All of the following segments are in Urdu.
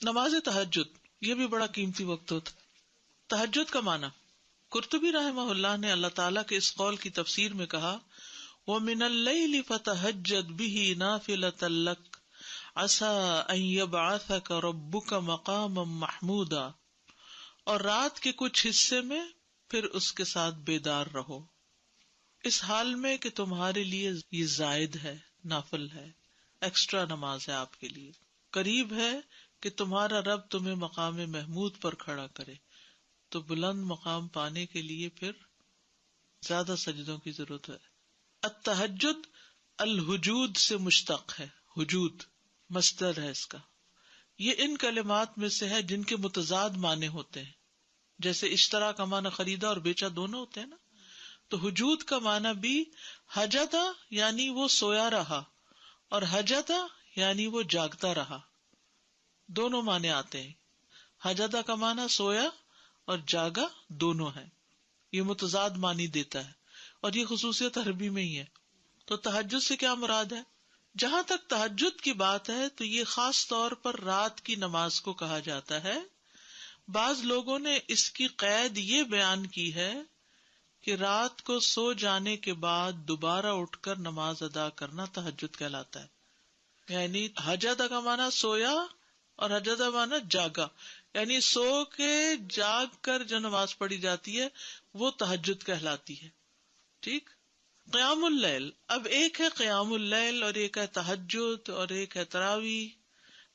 نماز تہجد یہ بھی بڑا قیمتی وقت ہوتا ہے. تہجد کا معنی قرطبی رحمہ اللہ نے اللہ تعالیٰ کے اس قول کی تفسیر میں کہا وَمِنَ اللَّيْلِ فَتَهَجَّدْ بِهِ نَافِلَةً لَكَ عَسَىٰ أَن يَبْعَثَكَ رَبُّكَ مَقَامًا مَحْمُودًا، اور رات کے کچھ حصے میں پھر اس کے ساتھ بیدار رہو، اس حال میں کہ تمہارے لیے یہ زائد ہے، نافل ہے، ایکسٹرا نماز ہے آپ کے لیے، قریب ہے کہ تمہارا رب تمہیں مقام محمود پر کھڑا کرے. تو بلند مقام پانے کے لیے پھر زیادہ سجدوں کی ضرورت ہے. التہجد الحجود سے مشتق ہے، حجود مصدر ہے اس کا. یہ ان کلمات میں سے ہے جن کے متضاد معنی ہوتے ہیں، جیسے اشترا کا معنی خریدا اور بیچا دونوں ہوتے ہیں نا. تو حجود کا معنی بھی حجتا یعنی وہ سویا رہا، اور حجتا یعنی وہ جاگتا رہا، دونوں معنی آتے ہیں. حجتا کا معنی سویا اور جاگا دونوں ہے، یہ متضاد معنی دیتا ہے، اور یہ خصوصیت عربی میں ہی ہے. تو تہجد سے کیا مراد ہے؟ جہاں تک تہجد کی بات ہے تو یہ خاص طور پر رات کی نماز کو کہا جاتا ہے. بعض لوگوں نے اس کی قید یہ بیان کی ہے کہ رات کو سو جانے کے بعد دوبارہ اٹھ کر نماز ادا کرنا تہجد کہلاتا ہے. یعنی حجدا کا معنی سویا اور حجدا معنی جاگا، یعنی سو کے جاگ کر جو نماز پڑھی جاتی ہے وہ تہجد کہلاتی ہے. ٹھیک. قیام اللیل، اب ایک ہے قیام اللیل اور ایک ہے تہجد اور ایک ہے تراویح.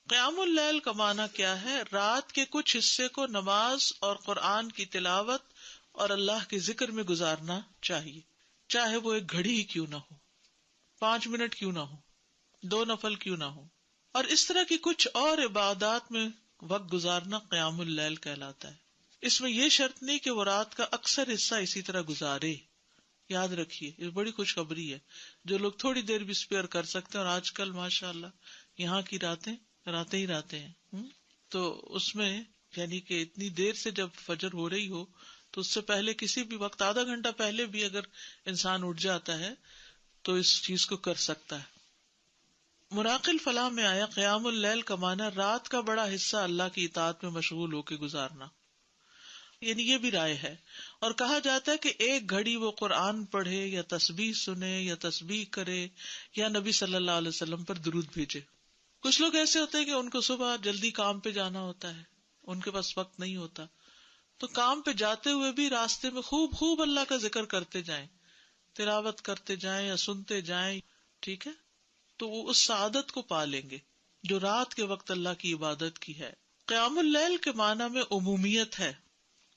قیام اللیل کا معنی کیا ہے؟ رات کے کچھ حصے کو نماز اور قرآن کی تلاوت اور اللہ کے ذکر میں گزارنا چاہیے، چاہے وہ ایک گھڑی ہی کیوں نہ ہو، 5 منٹ کیوں نہ ہو، 2 نفل کیوں نہ ہو. اور اس طرح کی کچھ اور عبادات میں وقت گزارنا قیام اللیل کہلاتا ہے. اس میں یہ شرط نہیں کہ وہ رات کا اکثر حصہ اسی طرح گزارے. یاد رکھیے یہ بڑی خوشخبری ہے، جو لوگ تھوڑی دیر بھی اسپیئر کر سکتے ہیں، اور آج کل ماشاءاللہ یہاں کی راتیں ہی راتیں ہیں. تو اس میں یعنی کہ اتنی دیر سے جب فجر ہو رہی ہو تو اس سے پہلے کسی بھی وقت آدھا گھنٹہ پہلے بھی اگر انسان اٹھ جاتا ہے تو اس چیز کو کر سکتا ہے. مراقل فلاح میں آیا قیام اللیل کا معنی رات کا بڑا حصہ اللہ کی اطاعت میں مشغول ہو کے گزارنا. یعنی یہ بھی رائے ہے، اور کہا جاتا ہے کہ ایک گھڑی وہ قرآن پڑھے یا تسبیح سنے یا تسبیح کرے یا نبی صلی اللہ علیہ وسلم پر درود بھیجے. کچھ لوگ ایسے ہوتے ہیں کہ ان کو صبح جلدی کام پہ جانا ہوتا ہے، ان کے پاس وقت نہیں ہوتا، تو کام پہ جاتے ہوئے بھی راستے میں خوب اللہ کا ذکر کرتے جائیں، تلاوت کرتے جائیں یا سنتے جائیں. ٹھیک ہے، تو وہ اس سعادت کو پا لیں گے جو رات کے وقت اللہ کی عبادت کی ہے. قیام اللیل کے معنی میں عمومیت ہے،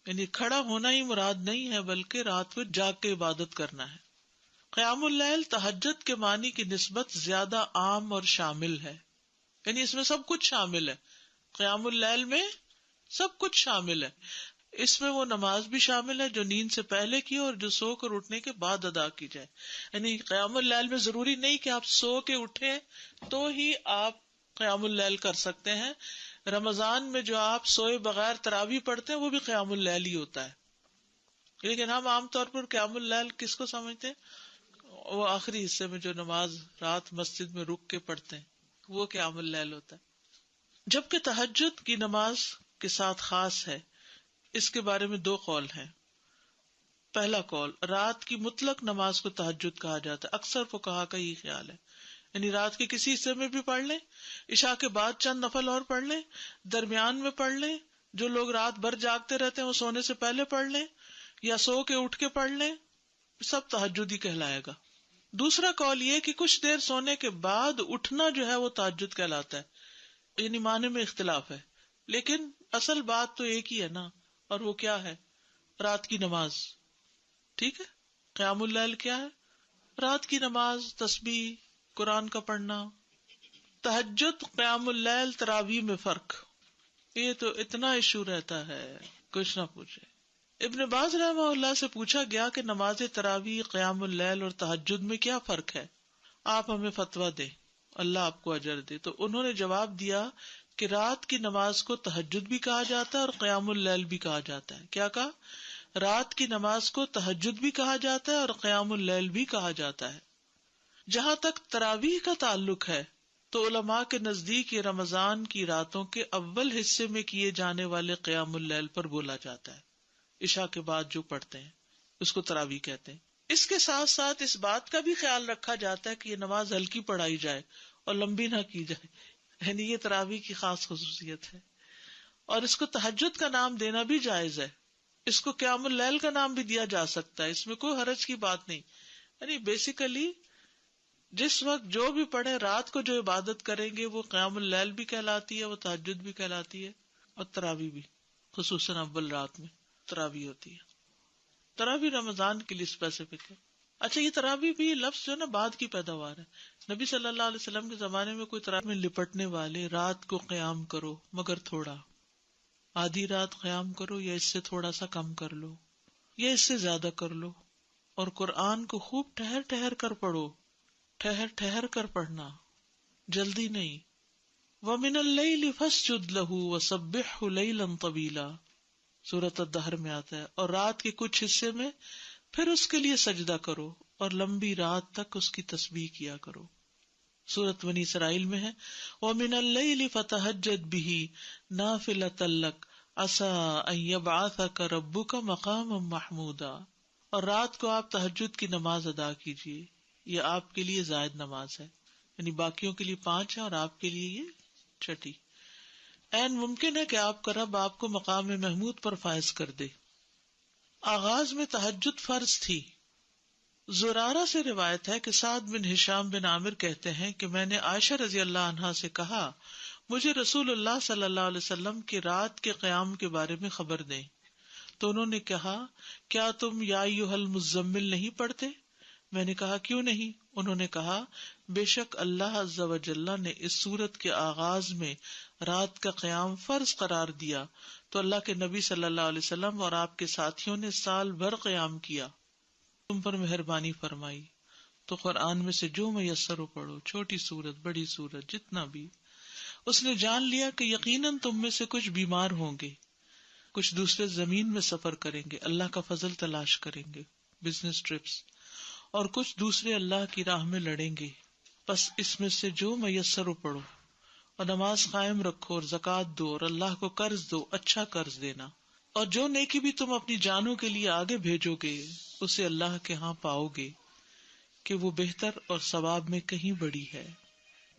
یعنی کھڑا ہونا ہی مراد نہیں ہے بلکہ رات میں جاگ کے عبادت کرنا ہے. قیام اللیل تہجد کے معنی کی نسبت زیادہ عام اور شامل ہے، یعنی اس میں سب کچھ شامل ہے. قیام اللیل میں سب کچھ شامل ہے. اس میں وہ نماز بھی شامل ہے جو نیند سے پہلے کی اور جو سو کر اٹھنے کے بعد ادا کی جائے. یعنی قیام اللیل میں ضروری نہیں کہ آپ سو کے اٹھیں تو ہی آپ قیام اللیل کر سکتے ہیں. رمضان میں جو آپ سوئے بغیر تراویح پڑھتے ہیں وہ بھی قیام اللیل ہی ہوتا ہے. لیکن ہم عام طور پر قیام اللیل کس کو سمجھتے ہیں؟ وہ آخری حصے میں جو نماز رات مسجد میں رک کے پڑھتے ہیں وہ قیام اللیل ہوتا ہے. جبکہ تہجد کی نماز کے ساتھ خاص ہے، اس کے بارے میں 2 قول ہیں. پہلا قول، رات کی مطلق نماز کو تہجد کہا جاتا ہے. اکثر فقہا کا یہ خیال ہے، یعنی رات کے کسی حصے میں بھی پڑھ لیں، عشاء کے بعد چند نفل اور پڑھ لیں، درمیان میں پڑھ لیں، جو لوگ رات بھر جاگتے رہتے ہیں وہ سونے سے پہلے پڑھ لیں یا سو کے اٹھ کے پڑھ لیں، سب تہجد ہی کہلائے گا. دوسرا قول یہ کہ کچھ دیر سونے کے بعد اٹھنا جو ہے وہ تہجد کہلاتا ہے. یعنی معنی میں اختلاف ہے، لیکن اصل بات تو ایک ہی ہے نا، اور وہ کیا ہے؟ رات کی نماز. ٹھیک ہے، قیام اللیل کیا ہے؟ رات کی نماز، تسبیح، قرآن کا پڑھنا. تہجد، قیام اللیل، تراویح میں فرق، یہ تو اتنا ایشو رہتا ہے کچھ نہ پوچھے. ابن باز رحمہ اللہ سے پوچھا گیا کہ نماز تراویح، قیام اللیل اور تہجد میں کیا فرق ہے، آپ ہمیں فتویٰ دیں، اللہ آپ کو اجر دے. تو انہوں نے جواب دیا کہ رات کی نماز کو تہجد بھی کہا جاتا ہے اور قیام اللیل بھی کہا جاتا ہے. کیا کہا؟ رات کی نماز کو تہجد بھی کہا جاتا ہے اور قیام اللیل بھی کہا جاتا ہے. جہاں تک تراویح کا تعلق ہے تو علماء کے نزدیک یہ رمضان کی راتوں کے اول حصے میں کیے جانے والے قیام اللیل پر بولا جاتا ہے، عشاء کے بعد جو پڑھتے ہیں اس کو تراویح کہتے ہیں۔ اس کے ساتھ ساتھ اس بات کا بھی خیال رکھا جاتا ہے کہ یہ نماز ہلکی پڑھائی جائے اور لمبی نہ کی جائے، یعنی یہ تراویح کی خاص خصوصیت ہے۔ اور اس کو تہجد کا نام دینا بھی جائز ہے، اس کو قیام اللیل کا نام بھی دیا جا سکتا ہے، اس میں کوئی حرج کی بات نہیں۔ یعنی بیسیکلی جس وقت جو بھی پڑھے، رات کو جو عبادت کریں گے وہ قیام اللیل بھی کہلاتی ہے، وہ تہجد بھی کہلاتی ہے، اور تراویح بھی، خصوصاً اول رات میں تراویح ہوتی ہے۔ تراویح رمضان کے لیے اسپیسیفک ہے۔ اچھا، یہ تراویح بھی لفظ جو ہے نا بعد کی پیداوار ہے۔ نبی صلی اللہ علیہ وسلم کے زمانے میں کوئی تراویح میں لپٹنے والے، رات کو قیام کرو مگر تھوڑا، آدھی رات قیام کرو یا اس سے تھوڑا سا کم کر لو یا اس سے زیادہ کر لو، اور قرآن کو خوب ٹھہر ٹھہر کر پڑھو، ٹھہر ٹھہر کر پڑھنا، جلدی نہیں۔ وَمِنَ اللَّيْلِ فَاسْجُدْ لَهُ وَسَبِّحْهُ لَيْلًا طَوِيلًا، سورۃ الدہر میں آتا ہے، اور رات کے کچھ حصے میں پھر اس کے لیے سجدہ کرو اور لمبی رات تک اس کی تسبیح کیا کرو۔ سورۃ بنی اسرائیل میں ہے، وَمِنَ اللَّيْلِ فَتَہَجَّدْ بِهِ نَافِلَةً لَكَ عَسَىٰ أَن يَبْعَثَكَ رَبُّكَ مَقَامًا مَحْمُودًا، اور رات کو آپ تہجد کی نماز ادا کیجیے، یہ آپ کے لیے زائد نماز ہے، یعنی باقیوں کے لیے 5 ہے اور آپ کے لیے یہ چھٹی۔ عین ممکن ہے کہ آپ کا رب آپ کو مقام محمود پر فائز کر دے۔ آغاز میں تہجد فرض تھی۔ زرارہ سے روایت ہے کہ سعد بن ہشام بن عامر کہتے ہیں کہ میں نے عائشہ رضی اللہ عنہا سے کہا، مجھے رسول اللہ صلی اللہ علیہ وسلم کی رات کے قیام کے بارے میں خبر دیں، تو انہوں نے کہا، کیا تم یا ایھا المزمل نہیں پڑھتے؟ میں نے کہا، کیوں نہیں؟ انہوں نے کہا، بے شک اللہ عز و جل نے اس سورت کے آغاز میں رات کا قیام فرض قرار دیا تو اللہ کے نبی صلی اللہ علیہ وسلم اور آپ کے ساتھیوں نے سال بھر قیام کیا، تم پر مہربانی فرمائی تو قرآن میں سے جو میسر ہو پڑھو، چھوٹی سورت بڑی سورت جتنا بھی۔ اس نے جان لیا کہ یقیناً تم میں سے کچھ بیمار ہوں گے، کچھ دوسرے زمین میں سفر کریں گے، اللہ کا فضل تلاش کریں گے، بزنس ٹرپس، اور کچھ دوسرے اللہ کی راہ میں لڑیں گے، بس اس میں سے جو میسر ہو پڑھو، اور نماز قائم رکھو اور زکوٰۃ دو اور اللہ کو قرض دو، اچھا قرض دینا، اور جو نیکی بھی تم اپنی جانوں کے لیے آگے بھیجو گے اسے اللہ کے ہاں پاؤ گے کہ وہ بہتر اور ثواب میں کہیں بڑی ہے۔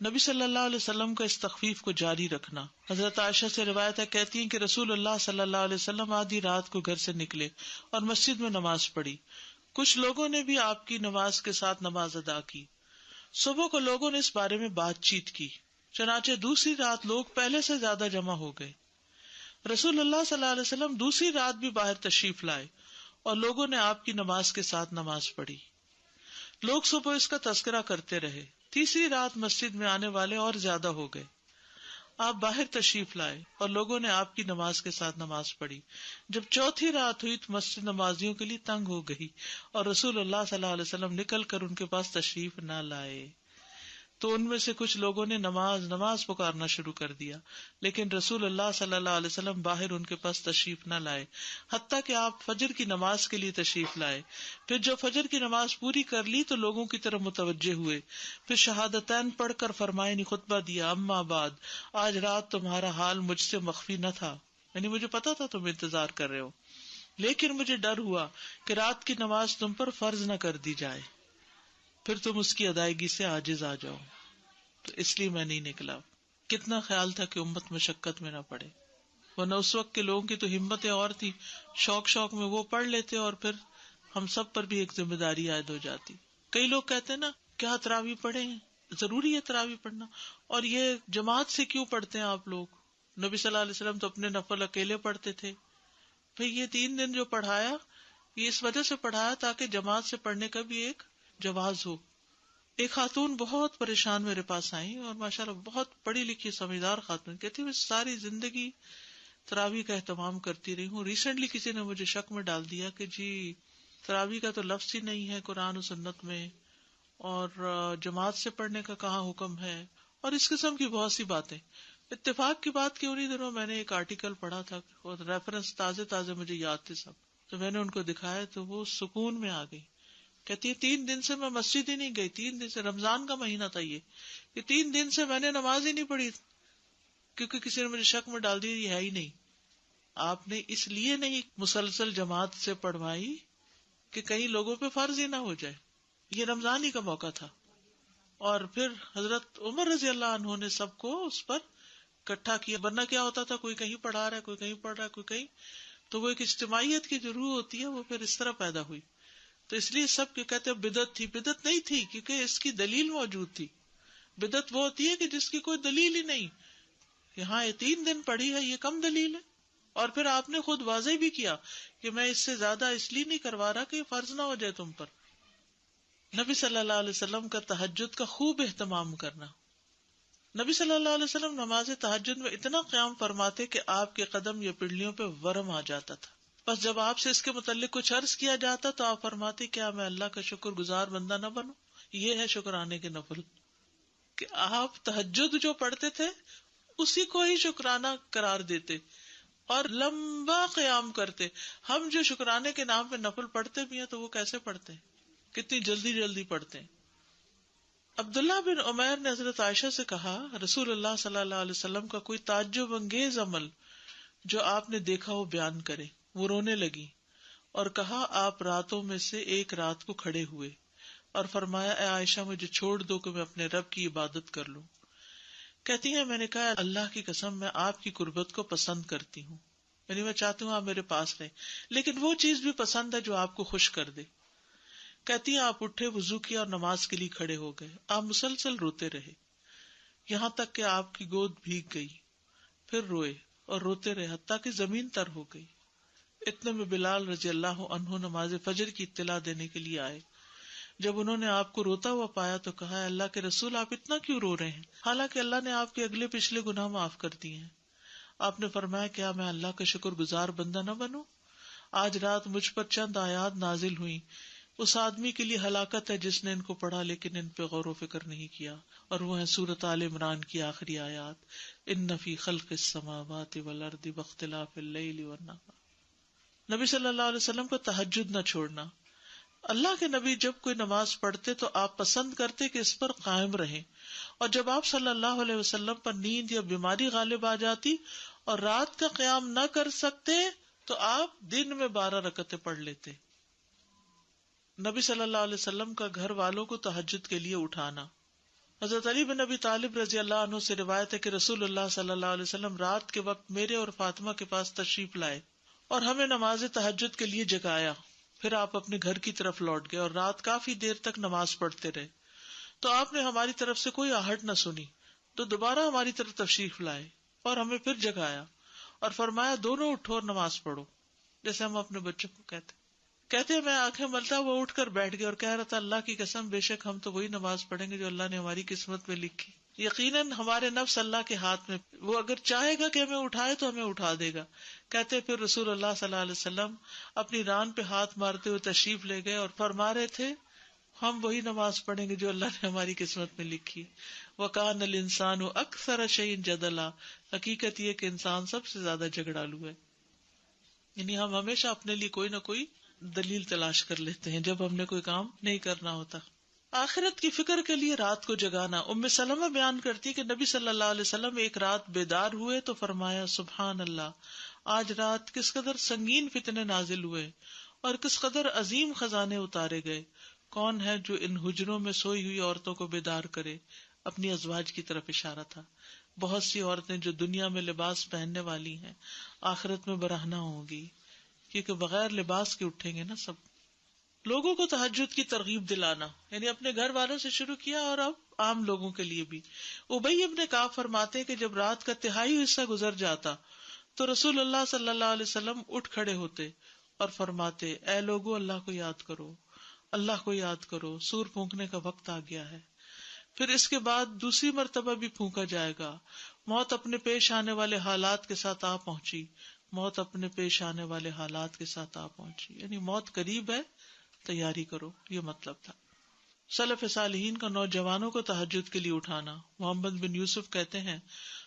نبی صلی اللہ علیہ وسلم کا اس تخفیف کو جاری رکھنا۔ حضرت عائشہ سے روایت ہے، کہتی ہیں کہ رسول اللہ صلی اللہ علیہ وسلم آدھی رات کو گھر سے نکلے اور مسجد میں نماز پڑھی، کچھ لوگوں نے بھی آپ کی نماز کے ساتھ نماز ادا کی۔ صبح کو لوگوں نے اس بارے میں بات چیت کی، چنانچہ دوسری رات لوگ پہلے سے زیادہ جمع ہو گئے۔ رسول اللہ صلی اللہ علیہ وسلم دوسری رات بھی باہر تشریف لائے اور لوگوں نے آپ کی نماز کے ساتھ نماز پڑھی۔ لوگ صبح اس کا تذکرہ کرتے رہے۔ تیسری رات مسجد میں آنے والے اور زیادہ ہو گئے، آپ باہر تشریف لائے اور لوگوں نے آپ کی نماز کے ساتھ نماز پڑھی۔ جب چوتھی رات ہوئی تو مسجد نمازیوں کے لیے تنگ ہو گئی اور رسول اللہ صلی اللہ علیہ وسلم نکل کر ان کے پاس تشریف نہ لائے، تو ان میں سے کچھ لوگوں نے نماز نماز پکارنا شروع کر دیا، لیکن رسول اللہ صلی اللہ علیہ وسلم باہر ان کے پاس تشریف نہ لائے، حتیٰ کہ آپ فجر کی نماز کے لیے تشریف لائے۔ پھر جب فجر کی نماز پوری کر لی تو لوگوں کی طرف متوجہ ہوئے، پھر شہادتین پڑھ کر فرمائے خطبہ دیا، اما بعد، آج رات تمہارا حال مجھ سے مخفی نہ تھا، یعنی مجھے پتا تھا تم انتظار کر رہے ہو، لیکن مجھے ڈر ہوا کہ رات کی نماز تم پر فرض نہ کر دی جائے، پھر تم اس کی ادائیگی سے عاجز آ جاؤ، تو اس لیے میں نہیں نکلا۔ کتنا خیال تھا کہ امت مشقت میں نہ پڑے، ورنہ اس وقت کے لوگوں کی تو ہمتیں اور تھی، شوق میں وہ پڑھ لیتے اور پھر ہم سب پر بھی ایک ذمہ داری عائد ہو جاتی۔ کئی لوگ کہتے ہیں نا، کیا تراویح پڑھیں؟ ضروری ہے تراویح پڑھنا، اور یہ جماعت سے کیوں پڑھتے ہیں آپ لوگ؟ نبی صلی اللہ علیہ وسلم تو اپنے نفل اکیلے پڑھتے تھے۔ بھئی یہ 3 دن جو پڑھایا، یہ اس وجہ سے پڑھایا تاکہ جماعت سے پڑھنے کا بھی ایک جواز ہو۔ ایک خاتون بہت پریشان میرے پاس آئی اور ماشاءاللہ بہت پڑھی لکھی سمجھدار خاتون، کہتی میں ساری زندگی تراویح کا اہتمام کرتی رہی ہوں، ریسنٹلی کسی نے مجھے شک میں ڈال دیا کہ جی تراویح کا تو لفظ ہی نہیں ہے قرآن و سنت میں، اور جماعت سے پڑھنے کا کہاں حکم ہے، اور اس قسم کی بہت سی باتیں۔ اتفاق کی بات کہ انہی دنوں میں نے ایک آرٹیکل پڑھا تھا اور ریفرنس تازے مجھے یاد تھے سب، تو میں نے ان کو دکھایا تو وہ سکون میں آ گئی۔ کہتی ہے 3 دن سے میں مسجد ہی نہیں گئی، 3 دن سے، رمضان کا مہینہ تھا یہ 3 دن سے میں نے نماز ہی نہیں پڑھی، کیونکہ کسی نے مجھے شک میں ڈال دیا یہ ہے ہی نہیں. آپ نے اس لیے نہیں مسلسل جماعت سے پڑھوائی کہ کئی لوگوں پہ فرض ہی نہ ہو جائے. یہ رمضان ہی کا موقع تھا. اور پھر حضرت عمر رضی اللہ عنہ نے سب کو اس پر اکٹھا کیا، ورنہ کیا ہوتا تھا کوئی کہیں پڑھا رہا ہے، کوئی کہیں پڑھ رہا ہے، کوئی کہیں، تو وہ ایک اجتماعیت کی جو روح ہوتی ہے وہ پھر اس طرح پیدا ہوئی. تو اس لیے سب کے کہتے ہیں بدعت تھی، بدعت نہیں تھی کیونکہ اس کی دلیل موجود تھی. بدعت وہ ہوتی ہے کہ جس کی کوئی دلیل ہی نہیں. یہاں یہ 3 دن پڑھی ہے، یہ کم دلیل ہے. اور پھر آپ نے خود واضح بھی کیا کہ میں اس سے زیادہ اس لیے نہیں کروا رہا کہ یہ فرض نہ ہو جائے تم پر. نبی صلی اللہ علیہ وسلم کا تہجد کا خوب اہتمام کرنا. نبی صلی اللہ علیہ وسلم نماز تہجد میں اتنا قیام فرماتے کہ آپ کے قدم یا پنڈلیوں پہ ورم آ جاتا تھا. بس جب آپ سے اس کے متعلق کچھ عرض کیا جاتا تو آپ فرماتے کیا میں اللہ کا شکر گزار بندہ نہ بنوں. یہ ہے شکرانے کے نفل کہ آپ تہجد جو پڑھتے تھے اسی کو ہی شکرانہ قرار دیتے اور لمبا قیام کرتے. ہم جو شکرانے کے نام پہ نفل پڑھتے بھی ہیں تو وہ کیسے پڑھتے ہیں، کتنی جلدی جلدی پڑھتے ہیں. عبداللہ بن عمیر نے حضرت عائشہ سے کہا رسول اللہ صلی اللہ علیہ وسلم کا کوئی تعجب انگیز عمل جو آپ نے دیکھا وہ بیان کرے. وہ رونے لگی اور کہا آپ راتوں میں سے ایک رات کو کھڑے ہوئے اور فرمایا اے عائشہ مجھے چھوڑ دو کہ میں اپنے رب کی عبادت کر لوں. کہتی ہے میں نے کہا اللہ کی قسم میں آپ کی قربت کو پسند کرتی ہوں، یعنی میں چاہتی ہوں آپ میرے پاس رہیں، لیکن وہ چیز بھی پسند ہے جو آپ کو خوش کر دے. کہتی ہیں آپ اٹھے، وضو کیا اور نماز کے لیے کھڑے ہو گئے. آپ مسلسل روتے رہے یہاں تک کہ آپ کی گود بھیگ گئی، پھر روئے اور روتے رہے حتیٰ کہ زمین تر ہو گئی. اتنے میں بلال رضی اللہ عنہ نماز فجر کی اطلاع دینے کے لیے آئے. جب انہوں نے آپ کو روتا ہوا پایا تو کہا اللہ کے رسول آپ اتنا کیوں رو رہے ہیں، حالانکہ اللہ نے آپ کے اگلے پچھلے گناہ معاف کر دیے ہیں. آپ نے فرمایا کیا میں اللہ کا شکر گزار بندہ نہ بنوں. آج رات مجھ پر چند آیات نازل ہوئی، اس آدمی کے لیے ہلاکت ہے جس نے ان کو پڑھا لیکن ان پہ غور و فکر نہیں کیا، اور وہ ہے سورۃ آل عمران کی آخری آیات ان فی خلق السماوات والارض واختلاف اللیل والنہار. نبی صلی اللہ علیہ وسلم کو تہجد نہ چھوڑنا. اللہ کے نبی جب کوئی نماز پڑھتے تو آپ پسند کرتے کہ اس پر قائم رہیں، اور جب آپ صلی اللہ علیہ وسلم پر نیند یا بیماری غالب آ جاتی اور رات کا قیام نہ کر سکتے تو آپ دن میں 12 رکعتیں پڑھ لیتے. نبی صلی اللہ علیہ وسلم کا گھر والوں کو تہجد کے لیے اٹھانا. حضرت علی بن ابی طالب رضی اللہ عنہ سے روایت ہے کہ رسول اللہ صلی اللہ علیہ وسلم رات کے وقت میرے اور فاطمہ کے پاس تشریف لائے اور ہمیں نماز تہجد کے لیے جگایا. پھر آپ اپنے گھر کی طرف لوٹ گئے اور رات کافی دیر تک نماز پڑھتے رہے. تو آپ نے ہماری طرف سے کوئی آہٹ نہ سنی تو دوبارہ ہماری طرف تشریف لائے اور ہمیں پھر جگایا اور فرمایا دونوں اٹھو اور نماز پڑھو، جیسے ہم اپنے بچوں کو کہتے ہیں. میں آنکھیں ملتا وہ اٹھ کر بیٹھ گیا اور کہہ رہا تھا اللہ کی قسم بے شک ہم تو وہی نماز پڑھیں گے جو اللہ نے ہماری قسمت میں لکھی. یقیناً ہمارے نفس اللہ کے ہاتھ میں، وہ اگر چاہے گا کہ ہمیں اٹھائے تو ہمیں اٹھا دے گا. کہتے پھر رسول اللہ صلی اللہ علیہ وسلم اپنی ران پہ ہاتھ مارتے ہوئے تشریف لے گئے اور فرما رہے تھے ہم وہی نماز پڑھیں گے جو اللہ نے ہماری قسمت میں لکھی. وَكَانَ الْإِنسَانُ أَكْثَرَ شَيْءٍ جَدَلًا. حقیقت یہ کہ انسان سب سے زیادہ جھگڑالو ہے، یعنی ہم ہمیشہ اپنے لیے کوئی نہ کوئی دلیل تلاش کر لیتے ہیں جب ہم نے کوئی کام نہیں کرنا ہوتا. آخرت کی فکر کے لیے رات کو جگانا. ام سلمہ بیان کرتی کہ نبی صلی اللہ علیہ وسلم ایک رات بیدار ہوئے تو فرمایا سبحان اللہ، آج رات کس قدر سنگین فتنے نازل ہوئے اور کس قدر عظیم خزانے اتارے گئے. کون ہے جو ان حجروں میں سوئی ہوئی عورتوں کو بیدار کرے؟ اپنی ازواج کی طرف اشارہ تھا. بہت سی عورتیں جو دنیا میں لباس پہننے والی ہیں آخرت میں برہنہ ہوں گی، کیونکہ بغیر لباس کے اٹھیں گے نا سب. لوگوں کو تہجد کی ترغیب دلانا، یعنی اپنے گھر والوں سے شروع کیا اور اب عام لوگوں کے لیے بھی. ابی ابن کعب فرماتے ہیں کہ جب رات کا تہائی حصہ گزر جاتا تو رسول اللہ صلی اللہ علیہ وسلم اٹھ کھڑے ہوتے اور فرماتے اے لوگو اللہ کو یاد کرو، اللہ کو یاد کرو، سور پھونکنے کا وقت آ گیا ہے. پھر اس کے بعد دوسری مرتبہ بھی پھونکا جائے گا. موت اپنے پیش آنے والے حالات کے ساتھ آ پہنچی، موت اپنے پیش آنے والے حالات کے ساتھ آ پہنچی، یعنی موت قریب ہے، تیاری کرو، یہ مطلب تھا. سلف صالحین کا نوجوانوں کو تہجد کے لیے اٹھانا. محمد بن یوسف کہتے ہیں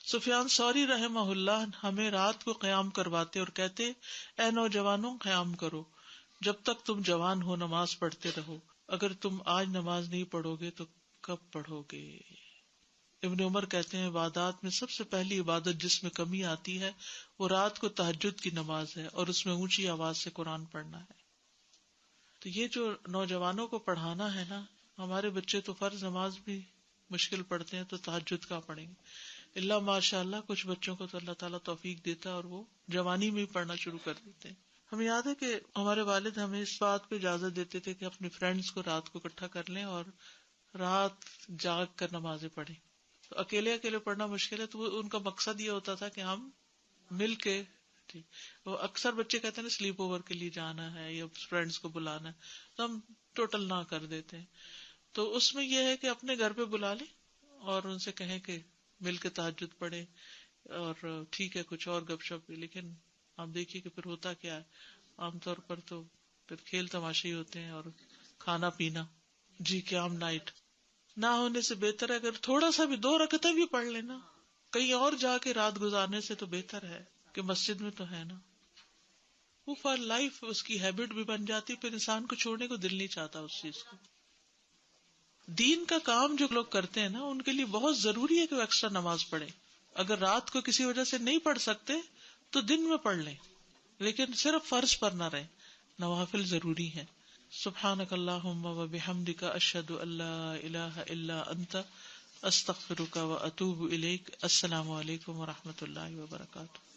سفیان ثوری رحمہ اللہ ہمیں رات کو قیام کرواتے اور کہتے اے نوجوانوں قیام کرو، جب تک تم جوان ہو نماز پڑھتے رہو. اگر تم آج نماز نہیں پڑھو گے تو کب پڑھو گے؟ ابن عمر کہتے ہیں عبادات میں سب سے پہلی عبادت جس میں کمی آتی ہے وہ رات کو تہجد کی نماز ہے، اور اس میں اونچی آواز سے قرآن پڑھنا ہے۔ تو یہ جو نوجوانوں کو پڑھانا ہے نا، ہمارے بچے تو فرض نماز بھی مشکل پڑھتے ہیں تو تہجد کا پڑھیں گے؟ اللہ ماشاء اللہ کچھ بچوں کو تو اللہ تعالیٰ توفیق دیتا ہے اور وہ جوانی میں ہی پڑھنا شروع کر دیتے ہیں۔ ہمیں یاد ہے کہ ہمارے والد ہمیں اس بات پہ اجازت دیتے تھے کہ اپنے فرینڈز کو رات کو اکٹھا کر لیں اور رات جاگ کر نمازیں پڑھیں۔ تو اکیلے اکیلے پڑھنا مشکل ہے، تو وہ ان کا مقصد یہ ہوتا تھا کہ ہم مل کے، جی، وہ اکثر بچے کہتے ہیں نا سلیپ اوور کے لیے جانا ہے یا فرینڈز کو بلانا ہے، تو ہم ٹوٹل نہ کر دیتے ہیں۔ تو اس میں یہ ہے کہ اپنے گھر پہ بلا لیں اور ان سے کہیں کہ مل کے تہجد پڑھیں، اور ٹھیک ہے کچھ اور گپ شپ بھی، لیکن آپ دیکھیے کہ پھر ہوتا کیا ہے، عام طور پر تو پھر کھیل تماشے ہی ہوتے ہیں اور کھانا پینا۔ جی قیام نائٹ نہ ہونے سے بہتر ہے اگر تھوڑا سا بھی 2 رکعتیں بھی پڑھ لینا کہیں اور جا کے رات گزارنے سے تو بہتر ہے کہ مسجد میں تو ہے نا۔ وہ فار لائف اس کی ہیبٹ بھی بن جاتی، پھر انسان کو چھوڑنے کو دل نہیں چاہتا اس چیز کو۔ دین کا کام جو لوگ کرتے ہیں نا ان کے لیے بہت ضروری ہے کہ وہ ایکسٹرا نماز پڑھیں۔ اگر رات کو کسی وجہ سے نہیں پڑھ سکتے تو دن میں پڑھ لیں، لیکن صرف فرض پر نہ رہیں، نوافل ضروری ہیں۔ سبحانک اللہم و بحمدک اشہد ان لا الہ الا انت استغفرک و اتوب الیک۔ السلام علیکم و رحمۃ اللہ وبرکاتہ۔